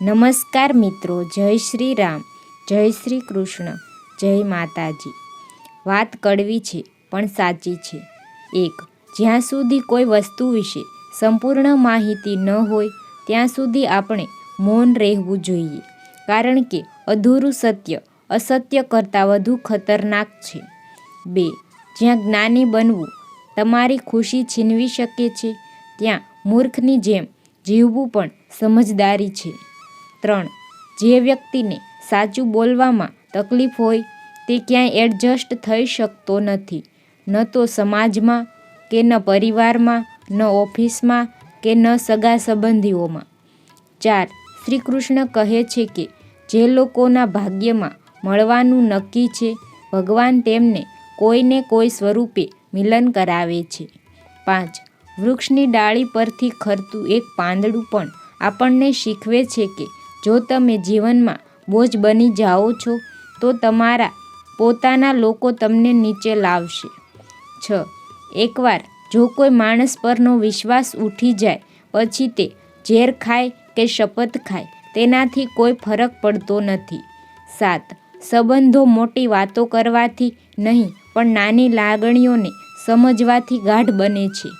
નમસ્કાર મિત્રો, જય શ્રી રામ, જય શ્રી કૃષ્ણ, જય માતાજી. વાત કડવી છે પણ સાચી છે. 1. જ્યાં સુધી કોઈ વસ્તુ વિશે સંપૂર્ણ માહિતી ન હોય ત્યાં સુધી આપણે મૌન રહેવું જોઈએ, કારણ કે અધૂરું સત્ય અસત્ય કરતાં વધુ ખતરનાક છે. 2. જ્યાં જ્ઞાની બનવું તમારી ખુશી છીનવી શકે છે, ત્યાં મૂર્ખની જેમ જીવવું પણ સમજદારી છે. 3. જે વ્યક્તિને સાચું બોલવામાં તકલીફ હોય તે ક્યાંય એડજસ્ટ થઈ શકતો નથી, ન તો સમાજમાં કે ન પરિવારમાં, ન ઓફિસમાં કે ન સગા સંબંધીઓમાં. 4. શ્રી કૃષ્ણ કહે છે કે જે લોકોના ભાગ્યમાં મળવાનું નક્કી છે, ભગવાન તેમને કોઈને કોઈ સ્વરૂપે મિલન કરાવે છે. 5. વૃક્ષની ડાળી પરથી ખરતું એક પાંદડું પણ આપણને શીખવે છે કે જો તમે જીવનમાં બોજ બની જાઓ છો તો તમારા પોતાના લોકો તમને નીચે લાવશે. 6. એકવાર જો કોઈ માણસ પરનો વિશ્વાસ ઉઠી જાય પછી તે ઝેર ખાય કે શપથ ખાય તેનાથી કોઈ ફરક પડતો નથી. 7. સંબંધો મોટી વાતો કરવાથી નહીં પણ નાની લાગણીઓને સમજવાથી ગાઢ બને છે.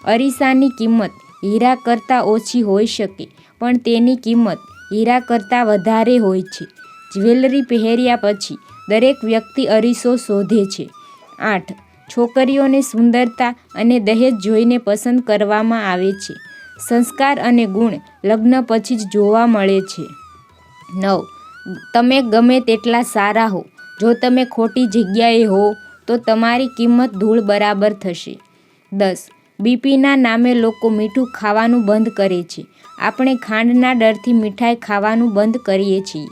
અરીસાની કિંમત હીરા કરતાં ઓછી હોઈ શકે પણ તેની કિંમત હીરા કરતાં વધારે હોય છે. જ્વેલરી પહેર્યા પછી દરેક વ્યક્તિ અરીસો શોધે છે. 8. છોકરીઓને સુંદરતા અને દહેજ જોઈને પસંદ કરવામાં આવે છે. સંસ્કાર અને ગુણ લગ્ન પછી જ જોવા મળે છે. 9. તમે ગમે તેટલા સારા હો, જો તમે ખોટી જગ્યાએ હો તો તમારી કિંમત ધૂળ બરાબર થશે. 10. બીપીના નામે લોકો મીઠું ખાવાનું બંધ કરે છે. આપણે ખાંડના ડરથી મીઠાઈ ખાવાનું બંધ કરીએ છીએ,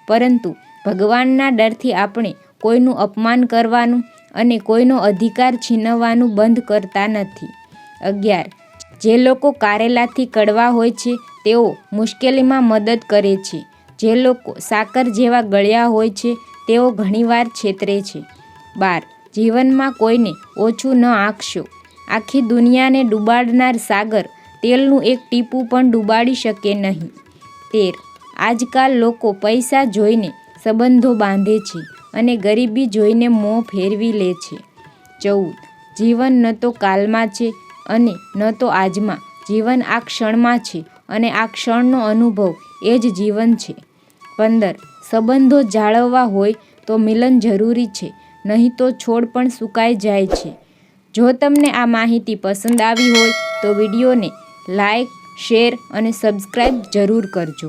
પરંતુ ભગવાનના ડરથી આપણે કોઈનું અપમાન કરવાનું અને કોઈનો અધિકાર છીનવવાનું બંધ કરતા નથી. 11. જે લોકો કારેલાથી કડવા હોય છે તેઓ મુશ્કેલીમાં મદદ કરે છે. જે લોકો સાકર જેવા ગળ્યા હોય છે તેઓ ઘણીવાર છેતરે છે. 12. જીવનમાં કોઈને ઓછું ન આંકશો. આખી દુનિયાને ડૂબાડનાર સાગર તેલનું એક ટીપું પણ ડૂબાડી શકે નહીં. 13. આજકાલ લોકો પૈસા જોઈને સંબંધો બાંધે છે અને ગરીબી જોઈને મોં ફેરવી લે છે. 14. જીવન ન તો કાલમાં છે અને ન તો આજમાં. જીવન આ ક્ષણમાં છે અને આ ક્ષણનો અનુભવ એ જ જીવન છે. 15. સંબંધો જાળવવા હોય તો મિલન જરૂરી છે, નહીં તો છોડ પણ સુકાઈ જાય છે. જો તમને આ માહિતી પસંદ આવી હોય તો વિડીયોને લાઈક, શેર અને સબસ્ક્રાઈબ જરૂર કરજો.